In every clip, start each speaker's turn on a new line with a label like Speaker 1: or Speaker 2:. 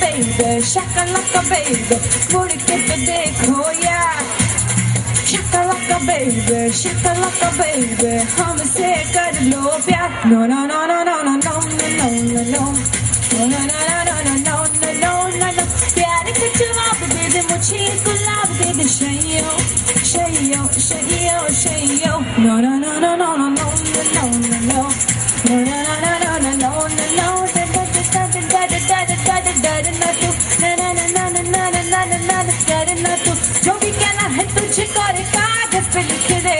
Speaker 1: baby, shakalaka baby, मुड़ के तो देखो यार, shakalaka baby, हमसे कर लो प्यार, no no no no no no no no no no no, प्यार का जवाब दे दे मुझे, गुलाब दे दे शैयो, no no no no no no no no, जो भी कहना है तुझे करे कागज पे लिख दे,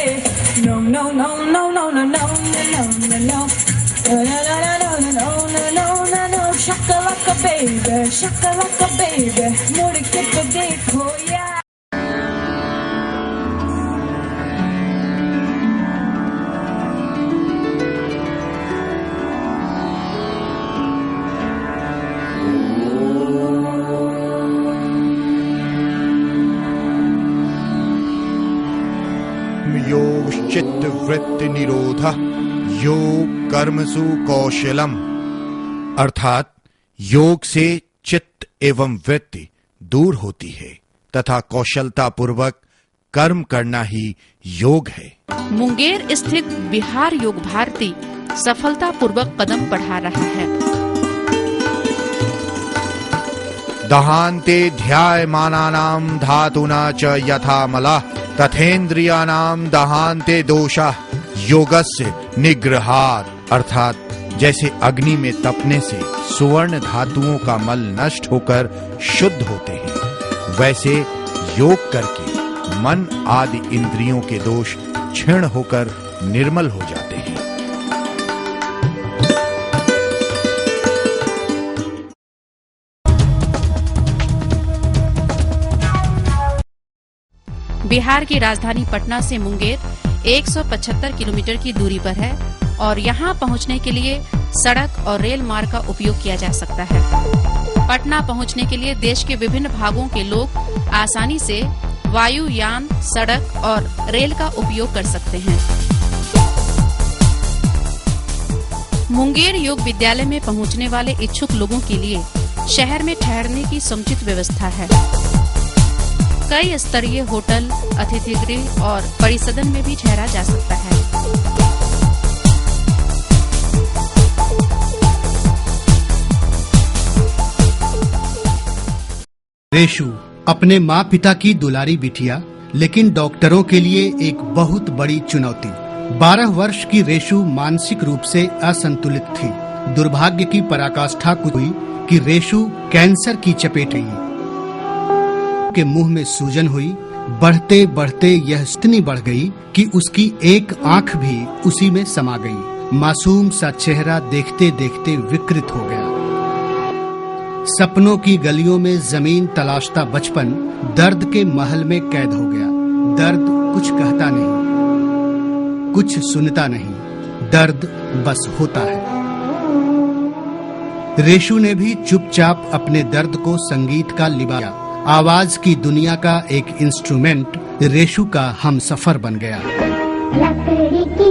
Speaker 1: no no no no no no no no no, shakalaka baby, मुड़ के तो देखो यार.
Speaker 2: योश्चित्त वृत्ति निरोधः योग कर्मसु कौशलम, अर्थात योग से चित्त एवं वृत्ति दूर होती है तथा कौशलता पूर्वक कर्म करना ही योग है.
Speaker 3: मुंगेर स्थित बिहार योग भारती सफलता पूर्वक कदम बढ़ा रहा है.
Speaker 2: दहान्ते ध्यायमानानां धातुना च यथा मलः तथेन्द्रियाणां दहान्ते दोषः योगस्य निग्रहात्, अर्थात जैसे अग्नि में तपने से सुवर्ण धातुओं का मल नष्ट होकर शुद्ध होते हैं, वैसे योग करके मन आदि इंद्रियों के दोष क्षीण होकर निर्मल हो जाते हैं.
Speaker 3: बिहार की राजधानी पटना से मुंगेर 175 किलोमीटर की दूरी पर है और यहाँ पहुँचने के लिए सड़क और रेल मार्ग का उपयोग किया जा सकता है. पटना पहुँचने के लिए देश के विभिन्न भागों के लोग आसानी से वायुयान, सड़क और रेल का उपयोग कर सकते हैं. मुंगेर योग विद्यालय में पहुँचने वाले इच्छुक लोगों के लिए शहर में ठहरने की समुचित व्यवस्था है. कई स्तरीय होटल, अतिथि गृह और परिसदन में भी ठहरा जा सकता है.
Speaker 4: रेशु अपने माँ पिता की दुलारी बिटिया, लेकिन डॉक्टरों के लिए एक बहुत बड़ी चुनौती. 12 वर्ष की रेशु मानसिक रूप से असंतुलित थी. दुर्भाग्य की पराकाष्ठा हुई कि रेशु कैंसर की चपेट आई. के मुंह में सूजन हुई. बढ़ते बढ़ते यह इतनी बढ़ गई कि उसकी एक आंख भी उसी में समा गई. मासूम सा चेहरा देखते देखते विकृत हो गया. सपनों की गलियों में जमीन तलाशता बचपन दर्द के महल में कैद हो गया. दर्द कुछ कहता नहीं, कुछ सुनता नहीं, दर्द बस होता है. रेशु ने भी चुपचाप अपने दर्द को संगीत का लिबाया. आवाज की दुनिया का एक इंस्ट्रूमेंट रेशु का हमसफर बन गया.
Speaker 5: लकड़ी की